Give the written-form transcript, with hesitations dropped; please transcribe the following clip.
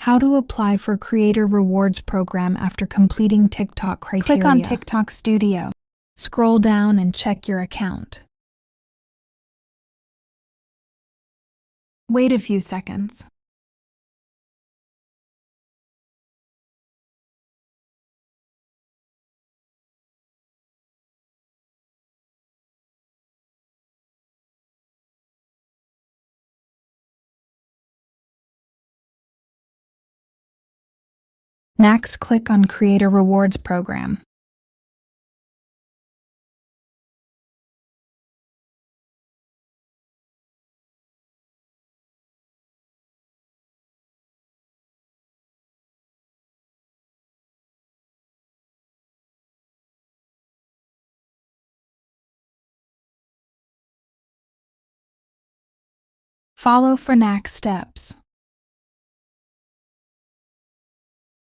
How to apply for Creator Rewards program after completing TikTok criteria. Click on TikTok Studio. Scroll down and check your account. Wait a few seconds. Next, click on Creator Rewards program. Follow for next steps.